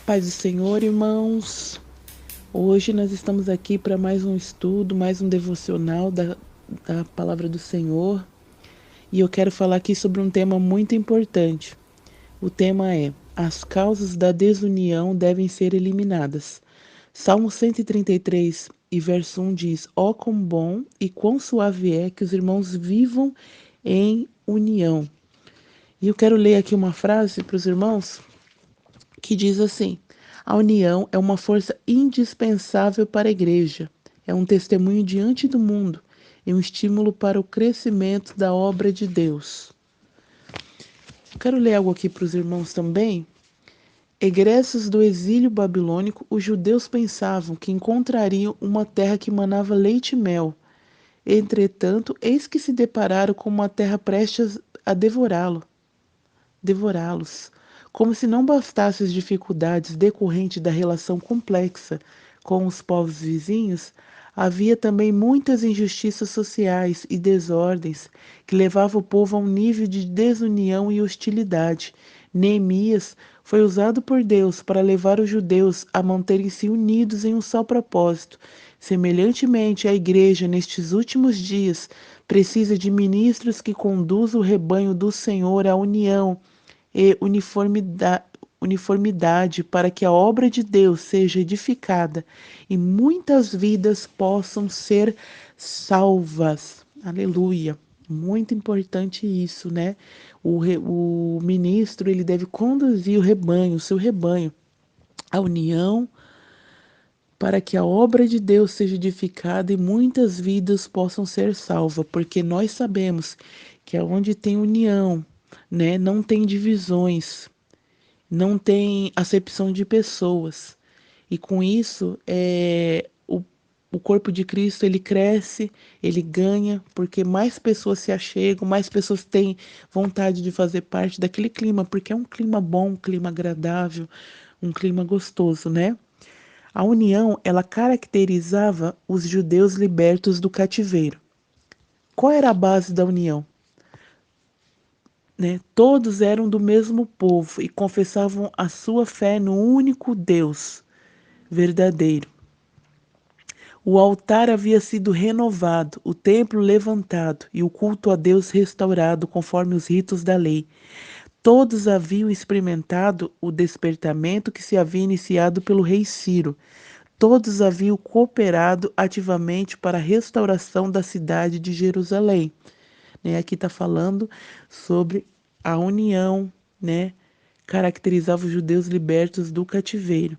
Paz do Senhor, irmãos. Hoje nós estamos aqui para mais um estudo, mais um devocional da Palavra do Senhor. E eu quero falar aqui sobre um tema muito importante. O tema é: as causas da desunião devem ser eliminadas. Salmo 133 e verso 1 diz: Ó quão bom e quão suave é que os irmãos vivam em união. E eu quero ler aqui uma frase para os irmãos que diz assim: a união é uma força indispensável para a igreja, é um testemunho diante do mundo e um estímulo para o crescimento da obra de Deus. Quero ler algo aqui para os irmãos também. Egressos do exílio babilônico, os judeus pensavam que encontrariam uma terra que manava leite e mel. Entretanto, eis que se depararam com uma terra prestes a devorá-los. Como se não bastassem as dificuldades decorrentes da relação complexa com os povos vizinhos, havia também muitas injustiças sociais e desordens que levavam o povo a um nível de desunião e hostilidade. Neemias foi usado por Deus para levar os judeus a manterem-se unidos em um só propósito. Semelhantemente, a igreja, nestes últimos dias, precisa de ministros que conduzam o rebanho do Senhor à união e uniformidade para que a obra de Deus seja edificada e muitas vidas possam ser salvas. Aleluia. Muito importante isso, né? O ministro, ele deve conduzir o rebanho, o seu rebanho, a união, para que a obra de Deus seja edificada e muitas vidas possam ser salvas, porque nós sabemos que onde tem união, né, não tem divisões, não tem acepção de pessoas. E com isso, o corpo de Cristo ele cresce, ele ganha, porque mais pessoas se achegam, mais pessoas têm vontade de fazer parte daquele clima, porque é um clima bom, um clima agradável, um clima gostoso, né? A união, ela caracterizava os judeus libertos do cativeiro. Qual era a base da união? Né? Todos eram do mesmo povo e confessavam a sua fé no único Deus verdadeiro. O altar havia sido renovado, o templo levantado e o culto a Deus restaurado conforme os ritos da lei. Todos haviam experimentado o despertamento que se havia iniciado pelo rei Ciro. Todos haviam cooperado ativamente para a restauração da cidade de Jerusalém. Né? Aqui está falando sobre a união, né? Caracterizava os judeus libertos do cativeiro.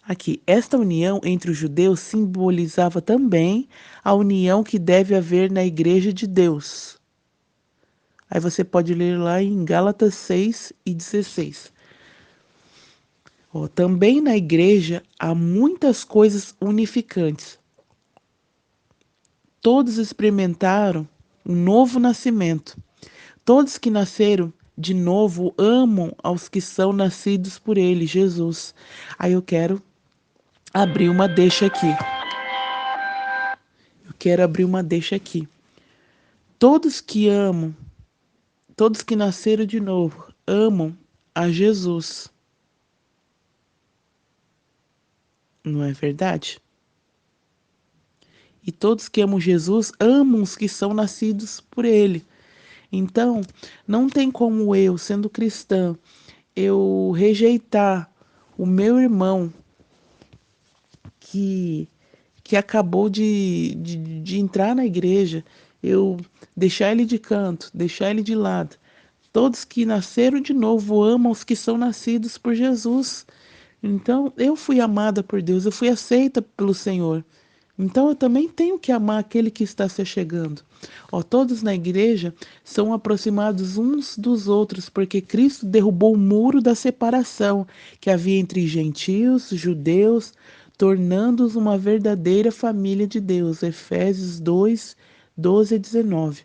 Aqui, esta união entre os judeus simbolizava também a união que deve haver na igreja de Deus. Aí você pode ler lá em Gálatas 6 e 16. Ó, também na igreja há muitas coisas unificantes. Todos experimentaram um novo nascimento. Todos que nasceram de novo amam aos que são nascidos por ele, Jesus. Aí eu quero abrir uma deixa aqui. Eu quero abrir uma deixa aqui. Todos que amam, todos que nasceram de novo, amam a Jesus. Não é verdade? E todos que amam Jesus amam os que são nascidos por ele. Então, não tem como eu, sendo cristã, eu rejeitar o meu irmão que, que acabou de entrar na igreja, eu deixar ele de canto, deixar ele de lado. Todos que nasceram de novo amam os que são nascidos por Jesus. Então, eu fui amada por Deus, eu fui aceita pelo Senhor. Então, eu também tenho que amar aquele que está se chegando. Ó, todos na igreja são aproximados uns dos outros, porque Cristo derrubou o muro da separação que havia entre gentios, judeus, tornando-os uma verdadeira família de Deus. Efésios 2, 12 a 19.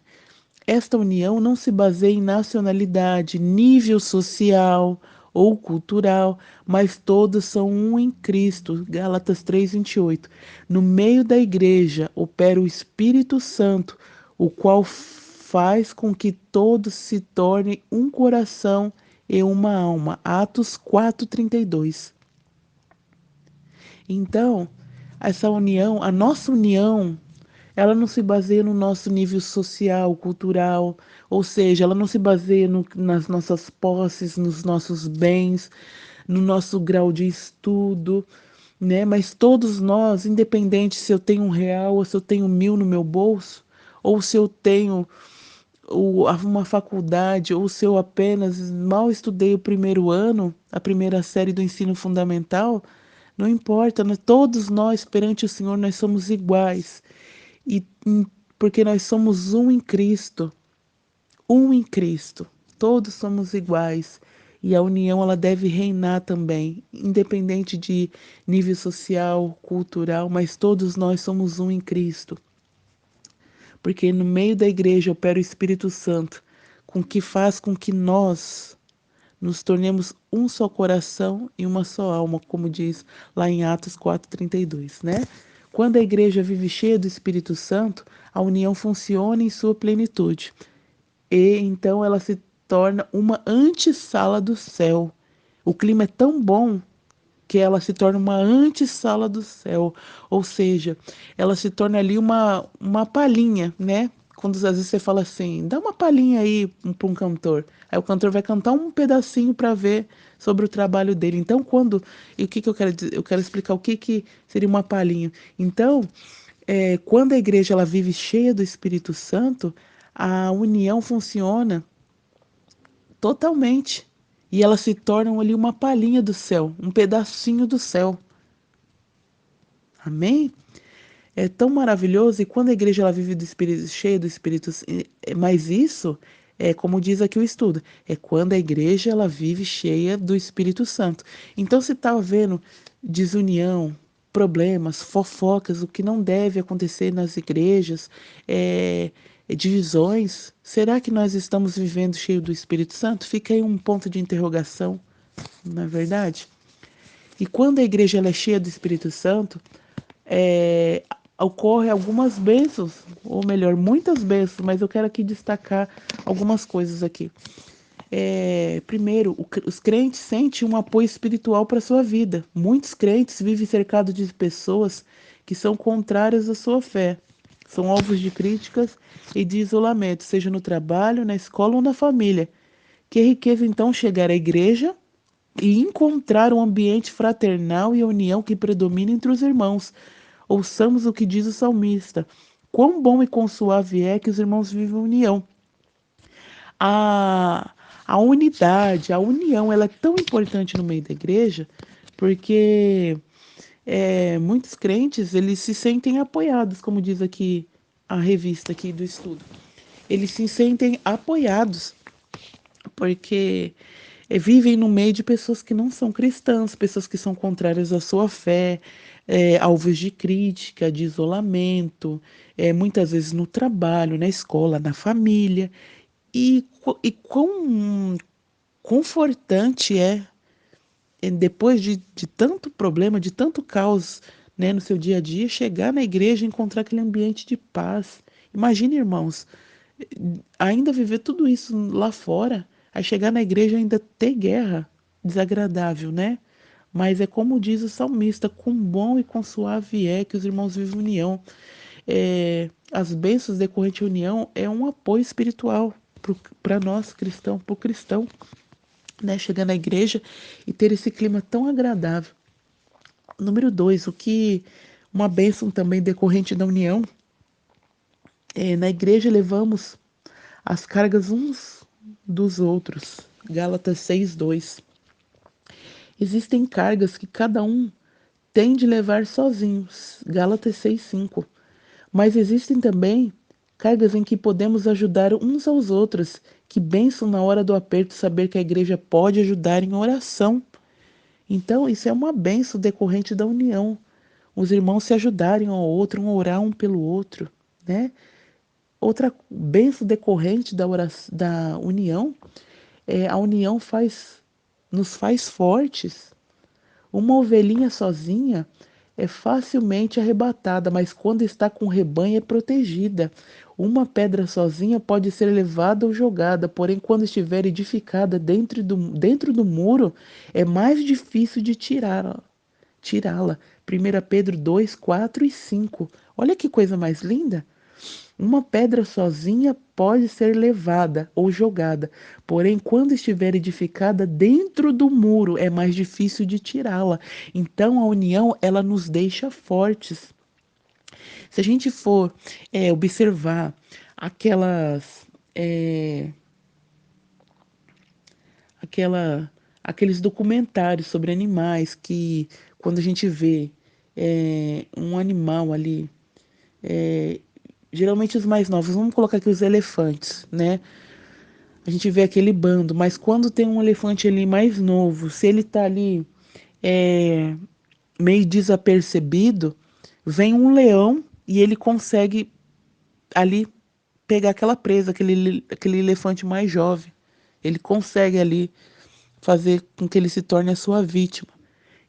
Esta união não se baseia em nacionalidade, nível social ou cultural, mas todos são um em Cristo. Gálatas 3:28. No meio da igreja opera o Espírito Santo, o qual faz com que todos se tornem um coração e uma alma. Atos 4:32. Então, essa união, a nossa união, ela não se baseia no nosso nível social, cultural, ou seja, ela não se baseia nas nossas posses, nos nossos bens, no nosso grau de estudo, né? Mas todos nós, independente se eu tenho R$ 1 ou se eu tenho 1.000 no meu bolso, ou se eu tenho uma faculdade, ou se eu apenas mal estudei o primeiro ano, a primeira série do ensino fundamental, não importa, todos nós perante o Senhor nós somos iguais. E porque nós somos um em Cristo, um em Cristo. Todos somos iguais. E a união ela deve reinar também, independente de nível social, cultural, mas todos nós somos um em Cristo. Porque no meio da igreja opera o Espírito Santo, com que faz com que nós nos tornemos um só coração e uma só alma, como diz lá em Atos 4:32, né? Quando a igreja vive cheia do Espírito Santo, a união funciona em sua plenitude. E então ela se torna uma antessala do céu. O clima é tão bom que ela se torna uma antessala do céu, ou seja, ela se torna ali uma palhinha, né? Quando às vezes você fala assim, dá uma palhinha aí para um cantor, aí o cantor vai cantar um pedacinho para ver sobre o trabalho dele. Então, e o que que eu quero dizer? Eu quero explicar o que que seria uma palhinha. Então, quando a igreja ela vive cheia do Espírito Santo, a união funciona totalmente. E elas se tornam ali uma palhinha do céu, um pedacinho do céu. Amém? É tão maravilhoso e quando a igreja ela vive do Espírito, cheia do Espírito, mas isso é como diz aqui o estudo, é quando a igreja ela vive cheia do Espírito Santo. Então se está havendo desunião, problemas, fofocas, o que não deve acontecer nas igrejas, divisões, será que nós estamos vivendo cheio do Espírito Santo? Fica aí um ponto de interrogação, não é verdade? E quando a igreja ela é cheia do Espírito Santo, é, ocorre algumas bênçãos, ou melhor, muitas bênçãos, mas eu quero aqui destacar algumas coisas aqui. Primeiro, os crentes sentem um apoio espiritual para a sua vida. Muitos crentes vivem cercados de pessoas que são contrárias à sua fé. São alvos de críticas e de isolamento, seja no trabalho, na escola ou na família. Que riqueza então chegar à igreja e encontrar um ambiente fraternal e a união que predomina entre os irmãos. Ouçamos o que diz o salmista. Quão bom e quão suave é que os irmãos vivem em união. A, a unidade, a união, ela é tão importante no meio da igreja, porque muitos crentes, eles se sentem apoiados, como diz aqui a revista aqui do estudo. Eles se sentem apoiados, porque vivem no meio de pessoas que não são cristãs, pessoas que são contrárias à sua fé, alvos de crítica, de isolamento, muitas vezes no trabalho, na escola, na família. E quão confortante depois de tanto problema, de tanto caos, né, no seu dia a dia, chegar na igreja e encontrar aquele ambiente de paz. Imagine, irmãos, ainda viver tudo isso lá fora, aí chegar na igreja e ainda ter guerra, desagradável, né? Mas é como diz o salmista, quão bom e quão suave é que os irmãos vivem união. As bênçãos decorrentes de união é um apoio espiritual para nós cristãos, para o cristão, né? Chegar na igreja e ter esse clima tão agradável. Número 2, uma bênção também decorrente da união, na igreja levamos as cargas uns dos outros. Gálatas 6:2. Existem cargas que cada um tem de levar sozinhos. Gálatas 6:5. Mas existem também cargas em que podemos ajudar uns aos outros. Que bênção na hora do aperto saber que a igreja pode ajudar em oração. Então, isso é uma bênção decorrente da união. Os irmãos se ajudarem um ao outro, um orar um pelo outro, né? Outra bênção decorrente da união a união nos faz fortes. Uma ovelhinha sozinha, é facilmente arrebatada, mas quando está com o rebanho é protegida. Uma pedra sozinha pode ser levada ou jogada, porém, quando estiver edificada dentro do muro, é mais difícil de tirá-la. 1 Pedro 2, 4 e 5. Olha que coisa mais linda! Uma pedra sozinha pode ser levada ou jogada, porém, quando estiver edificada dentro do muro, é mais difícil de tirá-la. Então, a união, ela nos deixa fortes. Se a gente for observar aquelas, é, aquela, aqueles documentários sobre animais que, quando a gente vê um animal ali, é, geralmente os mais novos, vamos colocar aqui os elefantes, né? A gente vê aquele bando, mas quando tem um elefante ali mais novo, se ele tá ali é, meio desapercebido, vem um leão e ele consegue ali pegar aquela presa, aquele elefante mais jovem. Ele consegue ali fazer com que ele se torne a sua vítima.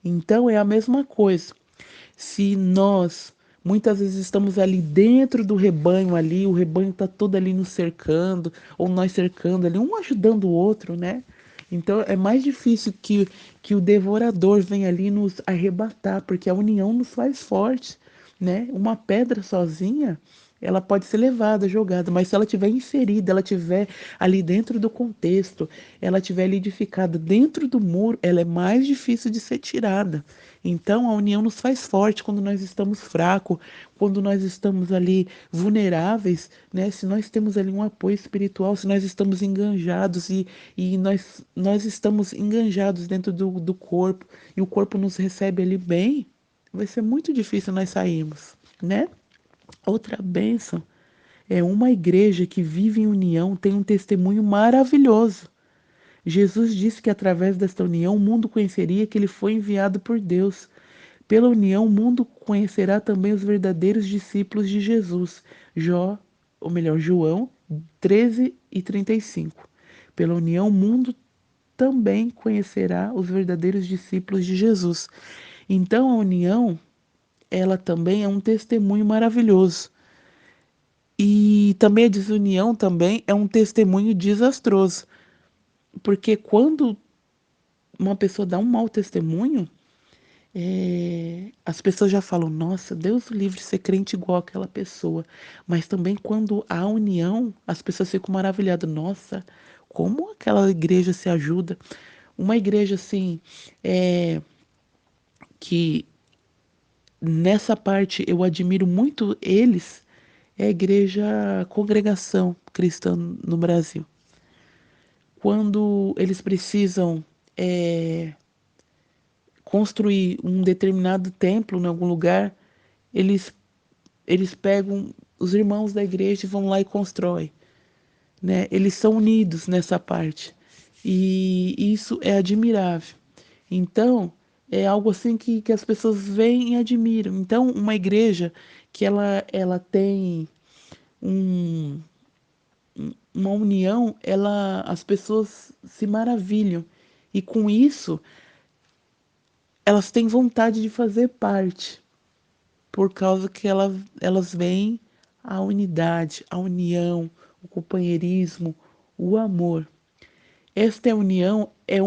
Então é a mesma coisa. Se nós muitas vezes estamos ali dentro do rebanho ali, o rebanho está todo ali nos cercando, ou nós cercando ali, um ajudando o outro, né? Então é mais difícil que o devorador venha ali nos arrebatar, porque a união nos faz fortes, né? Uma pedra sozinha, ela pode ser levada, jogada, mas se ela tiver inserida, ela tiver ali dentro do contexto, ela tiver ali edificada dentro do muro, ela é mais difícil de ser tirada. Então, a união nos faz forte quando nós estamos fracos, quando nós estamos ali vulneráveis, né? Se nós temos ali um apoio espiritual, se nós estamos enganjados e nós estamos enganjados dentro do corpo e o corpo nos recebe ali bem, vai ser muito difícil nós sairmos, né? Outra bênção é uma igreja que vive em união, tem um testemunho maravilhoso. Jesus disse que através desta união o mundo conheceria que ele foi enviado por Deus. Pela união, o mundo conhecerá também os verdadeiros discípulos de Jesus. João 13 e 35. Pela união, o mundo também conhecerá os verdadeiros discípulos de Jesus. Então, a união, ela também é um testemunho maravilhoso. E também a desunião também é um testemunho desastroso, porque quando uma pessoa dá um mau testemunho, as pessoas já falam, nossa, Deus o livre de ser crente igual aquela pessoa. Mas também quando há união, as pessoas ficam maravilhadas. Nossa, como aquela igreja se ajuda. Uma igreja assim, que nessa parte eu admiro muito eles, é a igreja Congregação Cristã no Brasil. Quando eles precisam construir um determinado templo em algum lugar, eles eles pegam os irmãos da igreja e vão lá e constroem, né? Eles são unidos nessa parte e isso é admirável. Então é algo assim que as pessoas veem e admiram. Então uma igreja que ela tem um, uma união, as pessoas se maravilham e com isso elas têm vontade de fazer parte, por causa que elas veem a unidade, a união, o companheirismo, o amor. Esta união é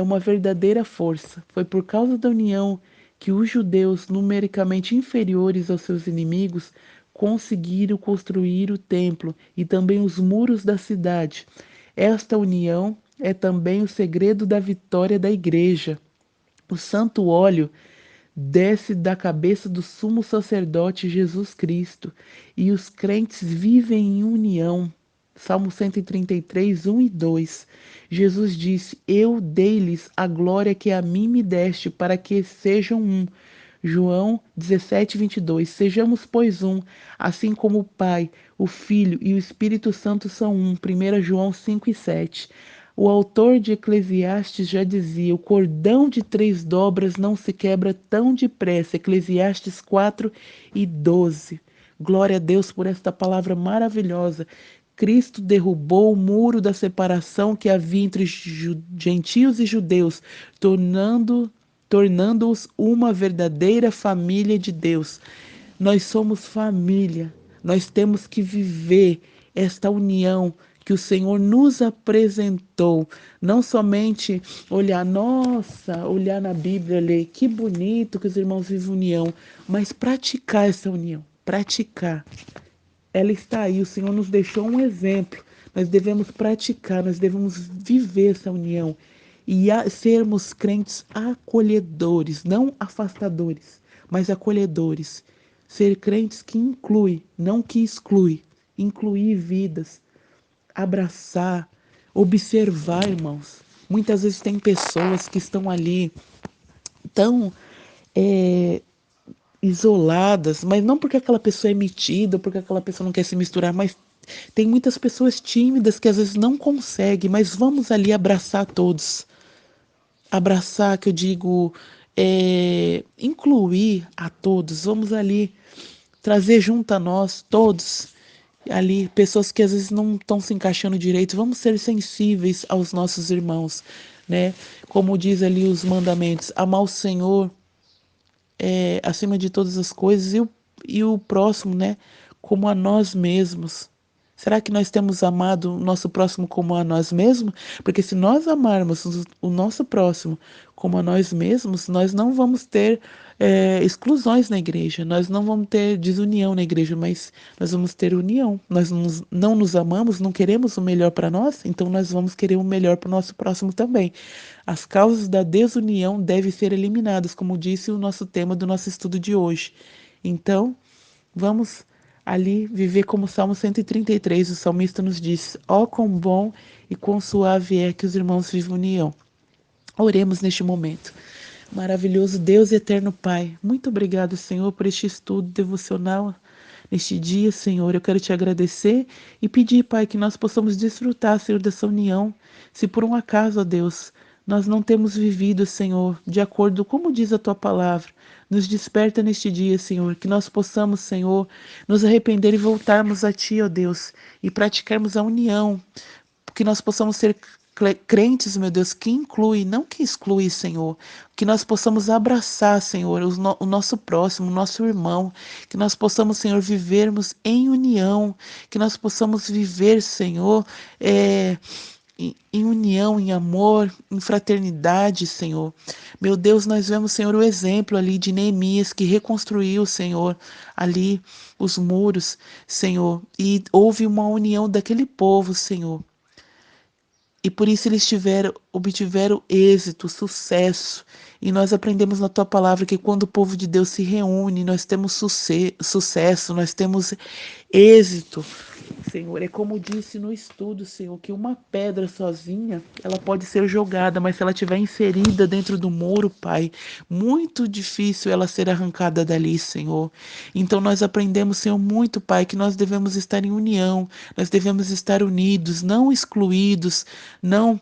uma verdadeira força. Foi por causa da união que os judeus, numericamente inferiores aos seus inimigos, conseguiram construir o templo e também os muros da cidade. Esta união é também o segredo da vitória da igreja. O santo óleo desce da cabeça do sumo sacerdote Jesus Cristo, e os crentes vivem em união. Salmo 133, 1 e 2. Jesus disse: Eu dei-lhes a glória que a mim me deste, para que sejam um. João 17, 22. Sejamos, pois, um, assim como o Pai, o Filho e o Espírito Santo são um. 1 João 5 e 7. O autor de Eclesiastes já dizia: o cordão de 3 dobras não se quebra tão depressa. Eclesiastes 4 e 12. Glória a Deus por esta palavra maravilhosa. Cristo derrubou o muro da separação que havia entre gentios e judeus, tornando tornando-os uma verdadeira família de Deus. Nós somos família, nós temos que viver esta união que o Senhor nos apresentou, não somente olhar, nossa, olhar na Bíblia, ler, que bonito que os irmãos vivem união, mas praticar essa união, praticar. Ela está aí, o Senhor nos deixou um exemplo. Nós devemos praticar, nós devemos viver essa união e sermos crentes acolhedores, não afastadores, mas acolhedores. Ser crentes que inclui, não que exclui. Incluir vidas, abraçar, observar, irmãos. Muitas vezes tem pessoas que estão ali tão é, isoladas, mas não porque aquela pessoa é metida, porque aquela pessoa não quer se misturar, mas tem muitas pessoas tímidas que às vezes não conseguem, mas vamos ali abraçar todos. Abraçar, que eu digo, incluir a todos. Vamos ali trazer junto a nós todos ali pessoas que às vezes não estão se encaixando direito. Vamos ser sensíveis aos nossos irmãos, né? Como diz ali os mandamentos, amar o Senhor acima de todas as coisas e o próximo, né, como a nós mesmos. Será que nós temos amado o nosso próximo como a nós mesmos? Porque se nós amarmos o nosso próximo como a nós mesmos, nós não vamos ter exclusões na igreja, nós não vamos ter desunião na igreja, mas nós vamos ter união. Nós não nos amamos, não queremos o melhor para nós, então nós vamos querer o melhor para o nosso próximo também. As causas da desunião devem ser eliminadas, como disse o nosso tema do nosso estudo de hoje. Então, vamos ali viver como o Salmo 133, o salmista nos diz: ó, quão bom e quão suave é que os irmãos vivem união. Oremos neste momento. Maravilhoso Deus e eterno Pai, muito obrigado, Senhor, por este estudo devocional neste dia, Senhor. Eu quero te agradecer e pedir, Pai, que nós possamos desfrutar, Senhor, dessa união. Se por um acaso, ó Deus, nós não temos vivido, Senhor, de acordo como diz a tua palavra, nos desperta neste dia, Senhor, que nós possamos, Senhor, nos arrepender e voltarmos a Ti, ó Deus, e praticarmos a união, que nós possamos ser crentes, meu Deus, que inclui, não que exclui, Senhor, que nós possamos abraçar, Senhor, o nosso próximo, o nosso irmão, que nós possamos, Senhor, vivermos em união, que nós possamos viver, Senhor, em união, em amor, em fraternidade, Senhor. Meu Deus, nós vemos, Senhor, o exemplo ali de Neemias, que reconstruiu, Senhor, ali os muros, Senhor, e houve uma união daquele povo, Senhor. E por isso eles obtiveram êxito, sucesso. E nós aprendemos na tua palavra que quando o povo de Deus se reúne, nós temos sucesso, nós temos êxito. Senhor, é como disse no estudo, Senhor, que uma pedra sozinha, ela pode ser jogada, mas se ela estiver inserida dentro do muro, Pai, muito difícil ela ser arrancada dali, Senhor. Então nós aprendemos, Senhor, muito, Pai, que nós devemos estar em união, nós devemos estar unidos, não excluídos, não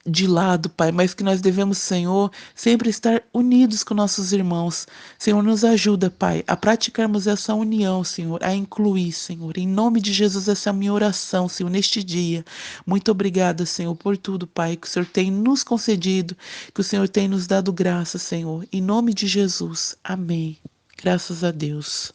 de lado, Pai, mas que nós devemos, Senhor, sempre estar unidos com nossos irmãos. Senhor, nos ajuda, Pai, a praticarmos essa união, Senhor, a incluir, Senhor. Em nome de Jesus, essa é a minha oração, Senhor, neste dia. Muito obrigada, Senhor, por tudo, Pai, que o Senhor tem nos concedido, que o Senhor tem nos dado graça, Senhor. Em nome de Jesus. Amém. Graças a Deus.